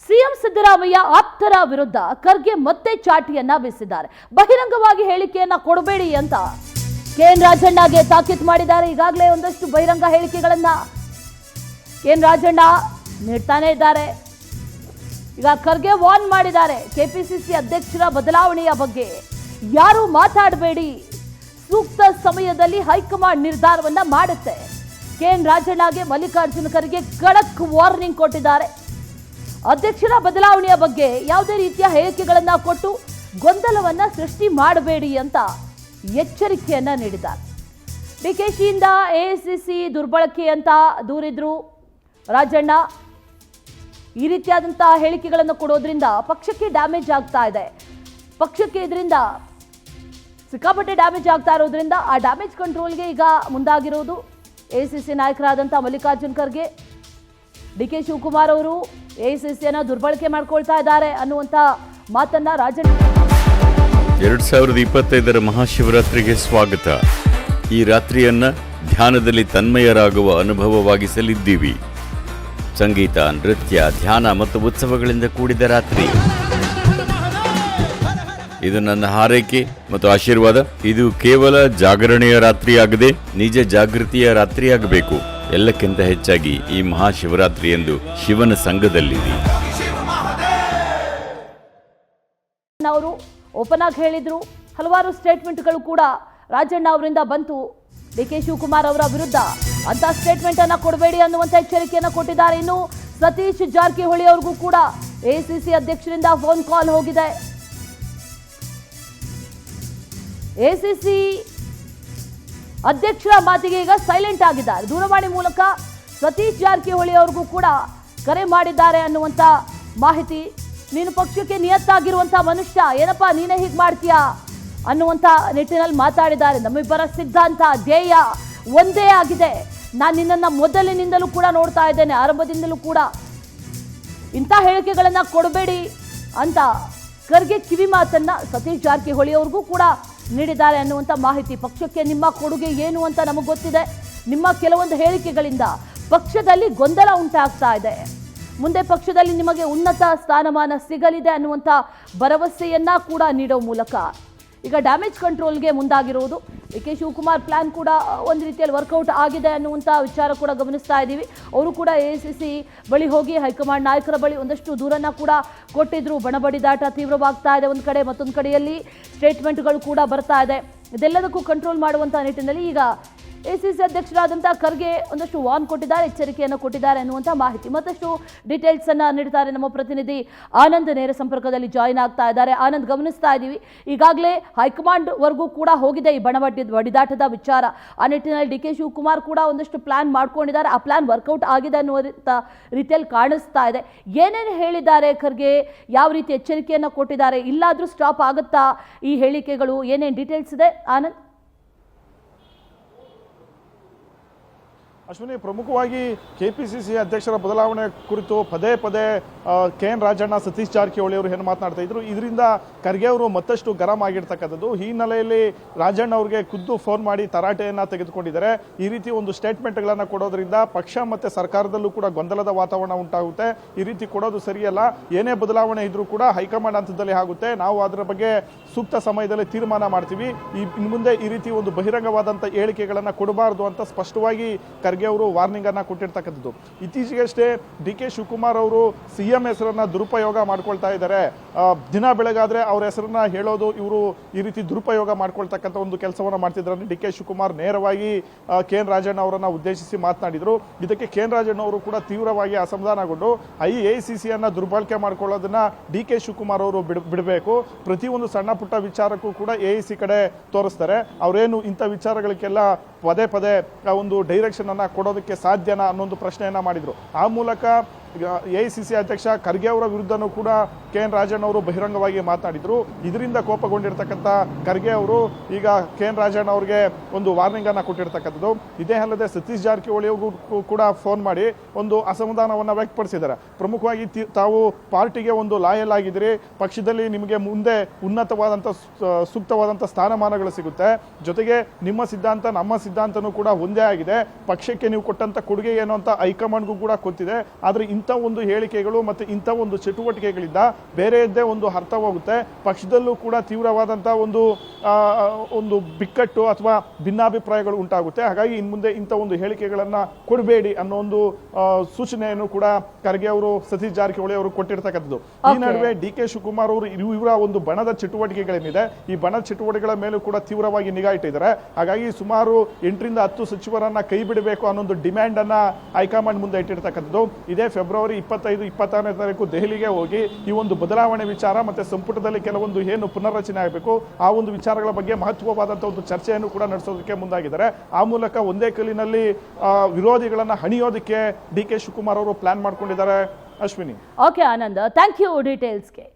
CM Siddaramaiah ಆಪ್ತರ ವಿರುದ್ಧ ಖರ್ಗೆ ಮತ್ತೆ ಚಾಟಿಯನ್ನ ಬೀಸಿದ್ದಾರೆ. ಬಹಿರಂಗವಾಗಿ ಹೇಳಿಕೆಯನ್ನ ಕೊಡಬೇಡಿ ಅಂತ ಕೆಎನ್ ರಾಜಣ್ಣಗೆ ತಾಕೀತು ಮಾಡಿದ್ದಾರೆ. ಈಗಾಗಲೇ ಒಂದಷ್ಟು ಬಹಿರಂಗ ಹೇಳಿಕೆಗಳನ್ನ ಕೆಎನ್ ರಾಜಣ್ಣ ನೀಡ್ತಾನೆ ಇದ್ದಾರೆ. ಈಗ ಖರ್ಗೆ ವಾರ್ನ್ ಮಾಡಿದ್ದಾರೆ. ಕೆಪಿಸಿಸಿ ಅಧ್ಯಕ್ಷರ ಬದಲಾವಣೆಯ ಬಗ್ಗೆ ಯಾರು ಮಾತಾಡಬೇಡಿ, ಸೂಕ್ತ ಸಮಯದಲ್ಲಿ ಹೈಕಮಾಂಡ್ ನಿರ್ಧಾರವನ್ನ ಮಾಡುತ್ತೆ. ಕೆಎನ್ ರಾಜಣ್ಣಗೆ ಮಲ್ಲಿಕಾರ್ಜುನ ಖರ್ಗೆ ಖಡಕ್ ವಾರ್ನಿಂಗ್ ಕೊಟ್ಟಿದ್ದಾರೆ. ಅಧ್ಯಕ್ಷರ ಬದಲಾವಣೆಯ ಬಗ್ಗೆ ಯಾವುದೇ ರೀತಿಯ ಹೇಳಿಕೆಗಳನ್ನ ಕೊಟ್ಟು ಗೊಂದಲವನ್ನ ಸೃಷ್ಟಿ ಮಾಡಬೇಡಿ ಅಂತ ಎಚ್ಚರಿಕೆಯನ್ನ ನೀಡಿದ್ದಾರೆ. ಡಿಕೆಶಿಯಿಂದ ಎಐಸಿಸಿ ದುರ್ಬಳಕೆ ಅಂತ ದೂರಿದ್ರು ರಾಜಣ್ಣ. ಈ ರೀತಿಯಾದಂತಹ ಹೇಳಿಕೆಗಳನ್ನು ಕೊಡೋದ್ರಿಂದ ಪಕ್ಷಕ್ಕೆ ಡ್ಯಾಮೇಜ್ ಆಗ್ತಾ ಇದೆ. ಪಕ್ಷಕ್ಕೆ ಇದರಿಂದ ಸಿಕ್ಕಾಪಟ್ಟೆ ಡ್ಯಾಮೇಜ್ ಆಗ್ತಾ ಇರೋದ್ರಿಂದ ಆ ಡ್ಯಾಮೇಜ್ ಕಂಟ್ರೋಲ್ಗೆ ಈಗ ಮುಂದಾಗಿರೋದು ಎಐಸಿಸಿ ನಾಯಕರಾದಂಥ ಮಲ್ಲಿಕಾರ್ಜುನ್ ಖರ್ಗೆ. ಡಿಕೆ ಶಿವಕುಮಾರ್ ಅವರು ಎಐಸಿಸಿಯನ್ನು ದುರ್ಬಳಕೆ ಮಾಡ್ಕೊಳ್ತಾ ಇದ್ದಾರೆ ಅನ್ನುವಂಥ ಮಾತನ್ನ ರಾಜಣ್ಣ. 2025 ಮಹಾಶಿವರಾತ್ರಿಗೆ ಸ್ವಾಗತ. ಈ ರಾತ್ರಿಯನ್ನ ಧ್ಯಾನದಲ್ಲಿ ತನ್ಮಯರಾಗುವ ಅನುಭವವಾಗಿಸಲಿದ್ದೀವಿ. ಸಂಗೀತ, ನೃತ್ಯ, ಧ್ಯಾನ ಮತ್ತು ಉತ್ಸವಗಳಿಂದ ಕೂಡಿದ ರಾತ್ರಿ. ಇದು ನನ್ನ ಹಾರೈಕೆ ಮತ್ತು ಆಶೀರ್ವಾದ. ಇದು ಕೇವಲ ಜಾಗರಣೆಯ ರಾತ್ರಿಯಾಗದೆ ನಿಜ ಜಾಗೃತಿಯ ರಾತ್ರಿಯಾಗಬೇಕು. ಎಲ್ಲಕ್ಕಿಂತ ಹೆಚ್ಚಾಗಿ ಈ ಮಹಾಶಿವರಾತ್ರಿ ಎಂದು ಶಿವನ ಸಂಘದಲ್ಲಿರಿ. ಅವರು ಓಪನ್ ಆಗಿ ಹೇಳಿದ್ರು. ಹಲವಾರು ಸ್ಟೇಟ್ಮೆಂಟ್ಗಳು ಕೂಡ ರಾಜಣ್ಣ ಅವರಿಂದ ಬಂತು. ಡಿಕೆ ಶಿವಕುಮಾರ್ ಅವರ ವಿರುದ್ಧ ಅಂತ ಸ್ಟೇಟ್ಮೆಂಟ್ ಅನ್ನ ಕೊಡಬೇಡಿ ಅನ್ನುವಂತ ಎಚ್ಚರಿಕೆಯನ್ನ ಕೊಟ್ಟಿದ್ದಾರೆ. ಇನ್ನು ಸತೀಶ್ ಜಾರಕಿಹೊಳಿ ಅವ್ರಿಗೂ ಕೂಡ ಎಐಸಿಸಿ ಅಧ್ಯಕ್ಷರಿಂದ ಫೋನ್ ಕಾಲ್ ಹೋಗಿದೆ. ಎಐಸಿಸಿ ಅಧ್ಯಕ್ಷರ ಮಾತಿಗೆ ಈಗ ಸೈಲೆಂಟ್ ಆಗಿದ್ದಾರೆ. ದೂರವಾಣಿ ಮೂಲಕ ಸತೀಶ್ ಜಾರಕಿಹೊಳಿ ಅವ್ರಿಗೂ ಕೂಡ ಕರೆ ಮಾಡಿದ್ದಾರೆ ಅನ್ನುವಂಥ ಮಾಹಿತಿ. ನೀನು ಪಕ್ಷಕ್ಕೆ ನಿಯತ್ತಾಗಿರುವಂಥ ಮನುಷ್ಯ, ಏನಪ್ಪಾ ನೀನೇ ಹೀಗೆ ಮಾಡ್ತೀಯಾ ಅನ್ನುವಂಥ ನಿಟ್ಟಿನಲ್ಲಿ ಮಾತಾಡಿದ್ದಾರೆ. ನಮ್ಮಿಬ್ಬರ ಸಿದ್ಧಾಂತ, ಧ್ಯೇಯ ಒಂದೇ ಆಗಿದೆ. ನಾನು ನಿನ್ನನ್ನು ಮೊದಲಿನಿಂದಲೂ ಕೂಡ ನೋಡ್ತಾ ಇದ್ದೇನೆ, ಆರಂಭದಿಂದಲೂ ಕೂಡ. ಇಂಥ ಹೇಳಿಕೆಗಳನ್ನು ಕೊಡಬೇಡಿ ಅಂತ ಖರ್ಗೆ ಕಿವಿ ಮಾತನ್ನ ಸತೀಶ್ ಜಾರಕಿಹೊಳಿ ಅವ್ರಿಗೂ ಕೂಡ ನೀಡಿದ್ದಾರೆ ಅನ್ನುವಂಥ ಮಾಹಿತಿ. ಪಕ್ಷಕ್ಕೆ ನಿಮ್ಮ ಕೊಡುಗೆ ಏನು ಅಂತ ನಮಗೆ ಗೊತ್ತಿದೆ. ನಿಮ್ಮ ಕೆಲವೊಂದು ಹೇಳಿಕೆಗಳಿಂದ ಪಕ್ಷದಲ್ಲಿ ಗೊಂದಲ ಉಂಟಾಗ್ತಾ ಇದೆ. ಮುಂದೆ ಪಕ್ಷದಲ್ಲಿ ನಿಮಗೆ ಉನ್ನತ ಸ್ಥಾನಮಾನ ಸಿಗಲಿದೆ ಅನ್ನುವಂಥ ಭರವಸೆಯನ್ನ ಕೂಡ ನೀಡೋ ಮೂಲಕ ಈಗ ಡ್ಯಾಮೇಜ್ ಕಂಟ್ರೋಲ್ಗೆ ಮುಂದಾಗಿರುವುದು. ಕೆ ಶಿವಕುಮಾರ್ ಪ್ಲಾನ್ ಕೂಡ ಒಂದು ರೀತಿಯಲ್ಲಿ ವರ್ಕೌಟ್ ಆಗಿದೆ ಅನ್ನುವಂಥ ವಿಚಾರ ಕೂಡ ಗಮನಿಸ್ತಾ ಇದ್ದೀವಿ. ಅವರು ಕೂಡ ಎಐಸಿಸಿ ಬಳಿ ಹೋಗಿ ಹೈಕಮಾಂಡ್ ನಾಯಕರ ಬಳಿ ಒಂದಷ್ಟು ದೂರನ್ನ ಕೂಡ ಕೊಟ್ಟಿದ್ರು. ಬಣಬಡಿದಾಟ ತೀವ್ರವಾಗ್ತಾ ಇದೆ ಒಂದು ಕಡೆ, ಮತ್ತೊಂದು ಕಡೆಯಲ್ಲಿ ಸ್ಟೇಟ್ಮೆಂಟ್ಗಳು ಕೂಡ ಬರ್ತಾ ಇದೆ. ಇದೆಲ್ಲದಕ್ಕೂ ಕಂಟ್ರೋಲ್ ಮಾಡುವಂಥ ನಿಟ್ಟಿನಲ್ಲಿ ಈಗ ಎಐಸಿಸಿ ಅಧ್ಯಕ್ಷರಾದಂಥ ಖರ್ಗೆ ಒಂದಷ್ಟು ವಾರ್ನ್ ಕೊಟ್ಟಿದ್ದಾರೆ, ಎಚ್ಚರಿಕೆಯನ್ನು ಕೊಟ್ಟಿದ್ದಾರೆ ಅನ್ನುವಂಥ ಮಾಹಿತಿ. ಮತ್ತಷ್ಟು ಡೀಟೇಲ್ಸ್ ಅನ್ನ ನೀಡ್ತಾರೆ ನಮ್ಮ ಪ್ರತಿನಿಧಿ ಆನಂದ್. ನೇರ ಸಂಪರ್ಕದಲ್ಲಿ ಜಾಯಿನ್ ಆಗ್ತಾ ಇದ್ದಾರೆ. ಆನಂದ್, ಗಮನಿಸ್ತಾ ಇದ್ದೀವಿ ಈಗಾಗಲೇ ಹೈಕಮಾಂಡ್ ವರ್ಗೂ ಕೂಡ ಹೋಗಿದೆ ಈ ಬಡಿದಾಟದ ವಿಚಾರ. ಆ ನಿಟ್ಟಿನಲ್ಲಿ ಡಿಕೆ ಶಿವಕುಮಾರ್ ಕೂಡ ಒಂದಷ್ಟು ಪ್ಲಾನ್ ಮಾಡ್ಕೊಂಡಿದ್ದಾರೆ. ಆ ಪ್ಲಾನ್ ವರ್ಕೌಟ್ ಆಗಿದೆ ಅನ್ನುವಂಥ ರೀತಿಯಲ್ಲಿ ಕಾಣಿಸ್ತಾ ಇದೆ. ಏನೇನು ಹೇಳಿದ್ದಾರೆ ಖರ್ಗೆ, ಯಾವ ರೀತಿ ಎಚ್ಚರಿಕೆಯನ್ನು ಕೊಟ್ಟಿದ್ದಾರೆ, ಇಲ್ಲಾದರೂ ಸ್ಟಾಪ್ ಆಗುತ್ತಾ ಈ ಹೇಳಿಕೆಗಳು, ಏನೇನು ಡೀಟೇಲ್ಸ್ ಇದೆ ಆನಂದ್? ಅಶ್ವಿನಿ, ಪ್ರಮುಖವಾಗಿ ಕೆಪಿಸಿಸಿ ಅಧ್ಯಕ್ಷರ ಬದಲಾವಣೆ ಕುರಿತು ಪದೇ ಪದೇ ಕೆಎನ್ ರಾಜಣ್ಣ, ಸತೀಶ್ ಜಾರಕಿಹೊಳಿ ಅವರು ಏನು ಮಾತನಾಡ್ತಾ ಇದ್ರು, ಇದರಿಂದ ಖರ್ಗೆ ಅವರು ಮತ್ತಷ್ಟು ಗರಂ ಆಗಿರ್ತಕ್ಕಂಥದ್ದು. ಈ ಹಿನ್ನೆಲೆಯಲ್ಲಿ ರಾಜಣ್ಣ ಅವರಿಗೆ ಖುದ್ದು ಫೋನ್ ಮಾಡಿ ತರಾಟೆಯನ್ನ ತೆಗೆದುಕೊಂಡಿದ್ದಾರೆ. ಈ ರೀತಿ ಒಂದು ಸ್ಟೇಟ್ಮೆಂಟ್ಗಳನ್ನು ಕೊಡೋದ್ರಿಂದ ಪಕ್ಷ ಮತ್ತೆ ಸರ್ಕಾರದಲ್ಲೂ ಕೂಡ ಗೊಂದಲದ ವಾತಾವರಣ ಉಂಟಾಗುತ್ತೆ. ಈ ರೀತಿ ಕೊಡೋದು ಸರಿಯಲ್ಲ. ಏನೇ ಬದಲಾವಣೆ ಇದ್ರೂ ಕೂಡ ಹೈಕಮಾಂಡ್ ಹಂತದಲ್ಲಿ ಆಗುತ್ತೆ. ನಾವು ಅದರ ಬಗ್ಗೆ ಸೂಕ್ತ ಸಮಯದಲ್ಲಿ ತೀರ್ಮಾನ ಮಾಡ್ತೀವಿ. ಇನ್ನು ಮುಂದೆ ಈ ರೀತಿ ಒಂದು ಬಹಿರಂಗವಾದಂಥ ಹೇಳಿಕೆಗಳನ್ನು ಕೊಡಬಾರದು ಅಂತ ಸ್ಪಷ್ಟವಾಗಿ ಖರ್ಗೆ ಅವರು ವಾರ್ನಿಂಗ್ ಅನ್ನ ಕೊಟ್ಟಿರ್ತಕ್ಕಂಥದ್ದು. ಇತ್ತೀಚೆಗಷ್ಟೇ ಡಿಕೆ ಶಿವಕುಮಾರ್ ಅವರು ಸಿಎಂ ಹೆಸರನ್ನ ದುರುಪಯೋಗ ಮಾಡ್ಕೊಳ್ತಾ ಇದ್ದಾರೆ. ದಿನ ಬೆಳಗಾದ್ರೆ ಅವ್ರ ಹೆಸರನ್ನ ಹೇಳೋದು, ಇವರು ಈ ರೀತಿ ದುರುಪಯೋಗ ಮಾಡ್ಕೊಳ್ತಕ್ಕಂಥ ಒಂದು ಕೆಲಸವನ್ನ ಮಾಡ್ತಿದ್ದಾರೆ. ಡಿಕೆ ಶಿವಕುಮಾರ್ ನೇರವಾಗಿ ಕೆಎನ್ ರಾಜಣ್ಣ ಅವರನ್ನ ಉದ್ದೇಶಿಸಿ ಮಾತನಾಡಿದ್ರು. ಇದಕ್ಕೆ ಕೆಎನ್ ರಾಜಣ್ಣ ಅವರು ಕೂಡ ತೀವ್ರವಾಗಿ ಅಸಮಾಧಾನಗೊಂಡು ಎಐಸಿಸಿಯನ್ನ ದುರ್ಬಳಕೆ ಮಾಡ್ಕೊಳ್ಳೋದನ್ನ ಡಿಕೆ ಶಿವಕುಮಾರ್ ಅವರು ಬಿಡಬೇಕು. ಪ್ರತಿಯೊಂದು ಸಣ್ಣ ಪುಟ್ಟ ವಿಚಾರಕ್ಕೂ ಕೂಡ ಎಐಸಿ ಕಡೆ ತೋರಿಸ್ತಾರೆ. ಅವರೇನು ಇಂಥ ವಿಚಾರಗಳಿಗೆಲ್ಲ ಪದೇ ಪದೇ ಒಂದು ಡೈರೆಕ್ಷನ್ ಅನ್ನ ಕೊಡೋದಕ್ಕೆ ಸಾಧ್ಯನಾ ಅನ್ನೊಂದು ಪ್ರಶ್ನೆಯನ್ನ ಮಾಡಿದ್ರು. ಆ ಮೂಲಕ ಎಐಸಿಸಿ ಅಧ್ಯಕ್ಷ ಖರ್ಗೆ ಅವರ ವಿರುದ್ಧನೂ ಕೂಡ ಕೆಎನ್ ರಾಜಣ್ಣ ಅವರು ಬಹಿರಂಗವಾಗಿ ಮಾತನಾಡಿದ್ರು. ಇದರಿಂದ ಕೋಪಗೊಂಡಿರ್ತಕ್ಕಂಥ ಖರ್ಗೆ ಅವರು ಈಗ ಕೆಎನ್ ರಾಜಣ್ಣ ಅವರಿಗೆ ಒಂದು ವಾರ್ನಿಂಗ್ ಅನ್ನ ಕೊಟ್ಟಿರ್ತಕ್ಕಂಥದ್ದು. ಇದೇ ಅಲ್ಲದೆ ಸತೀಶ್ ಜಾರಕಿಹೊಳಿ ಕೂಡ ಫೋನ್ ಮಾಡಿ ಒಂದು ಅಸಮಾಧಾನವನ್ನ ವ್ಯಕ್ತಪಡಿಸಿದ್ದಾರೆ. ಪ್ರಮುಖವಾಗಿ ತಾವು ಪಾರ್ಟಿಗೆ ಒಂದು ಲಾಯಲ್ ಆಗಿದ್ರಿ, ಪಕ್ಷದಲ್ಲಿ ನಿಮಗೆ ಮುಂದೆ ಉನ್ನತವಾದಂಥ ಸೂಕ್ತವಾದಂಥ ಸ್ಥಾನಮಾನಗಳು ಸಿಗುತ್ತೆ, ಜೊತೆಗೆ ನಿಮ್ಮ ಸಿದ್ಧಾಂತ ನಮ್ಮ ಸಿದ್ಧಾಂತನೂ ಕೂಡ ಒಂದೇ ಆಗಿದೆ, ಪಕ್ಷಕ್ಕೆ ನೀವು ಕೊಟ್ಟಂತ ಕೊಡುಗೆ ಏನು ಅಂತ ಹೈಕಮಾಂಡ್ಗೂ ಕೂಡ ಗೊತ್ತಿದೆ. ಆದ್ರೆ ಇಂಥ ಇಂಥ ಒಂದು ಹೇಳಿಕೆಗಳು ಮತ್ತು ಇಂಥ ಒಂದು ಚಟುವಟಿಕೆಗಳಿಂದ ಬೇರೆಯದ್ದೇ ಒಂದು ಅರ್ಥ ಹೋಗುತ್ತೆ. ಪಕ್ಷದಲ್ಲೂ ಕೂಡ ತೀವ್ರವಾದಂಥ ಒಂದು ಬಿಕ್ಕಟ್ಟು ಅಥವಾ ಭಿನ್ನಾಭಿಪ್ರಾಯಗಳು ಉಂಟಾಗುತ್ತೆ. ಹಾಗಾಗಿ ಇನ್ನು ಮುಂದೆ ಇಂಥ ಒಂದು ಹೇಳಿಕೆಗಳನ್ನು ಕೊಡಬೇಡಿ ಅನ್ನೋ ಒಂದು ಸೂಚನೆಯನ್ನು ಕೂಡ ಖರ್ಗೆ ಅವರು ಸತೀಶ್ ಜಾರಕಿಹೊಳಿ ಅವರು ಕೊಟ್ಟಿರ್ತಕ್ಕಂಥದ್ದು. ಈ ನಡುವೆ ಡಿ.ಕೆ. ಶಿವಕುಮಾರ್ ಅವರು ಇವರ ಒಂದು ಬಣದ ಚಟುವಟಿಕೆಗಳೇನಿದೆ ಈ ಬಣದ ಚಟುವಟಿಕೆಗಳ ಮೇಲೂ ಕೂಡ ತೀವ್ರವಾಗಿ ನಿಗಾ ಇಟ್ಟಿದ್ದಾರೆ. ಹಾಗಾಗಿ ಸುಮಾರು 8 ರಿಂದ 10 ಸಚಿವರನ್ನ ಕೈ ಬಿಡಬೇಕು ಅನ್ನೋ ಒಂದು ಡಿಮ್ಯಾಂಡ್ ಅನ್ನ ಹೈಕಮಾಂಡ್ ಮುಂದೆ ಇಟ್ಟಿರ್ತಕ್ಕಂಥದ್ದು. ಇದೇ ಫೆಬ್ರವರಿ 25-26ನೇ ತಾರೀಕು ದೆಹಲಿಗೆ ಹೋಗಿ ಈ ಒಂದು ಬದಲಾವಣೆ ವಿಚಾರ ಮತ್ತೆ ಸಂಪುಟದಲ್ಲಿ ಕೆಲವೊಂದು ಏನು ಪುನರ್ರಚನೆ ಆಗಬೇಕು ಆ ಒಂದು ವಿಚಾರಗಳ ಬಗ್ಗೆ ಮಹತ್ವವಾದಂತಹ ಒಂದು ಚರ್ಚೆಯನ್ನು ಕೂಡ ನಡೆಸೋದಕ್ಕೆ ಮುಂದಾಗಿದ್ದಾರೆ. ಆ ಮೂಲಕ ಒಂದೇ ಕಲ್ಲಿನಲ್ಲಿ ವಿರೋಧಿಗಳನ್ನ ಹಣಿಯೋದಕ್ಕೆ ಡಿ.ಕೆ. ಶಿವಕುಮಾರ್ ಅವರು ಪ್ಲಾನ್ ಮಾಡ್ಕೊಂಡಿದ್ದಾರೆ. Ashwini. Okay Anand, thank you ಡೀಟೇಲ್ಸ್ಗೆ.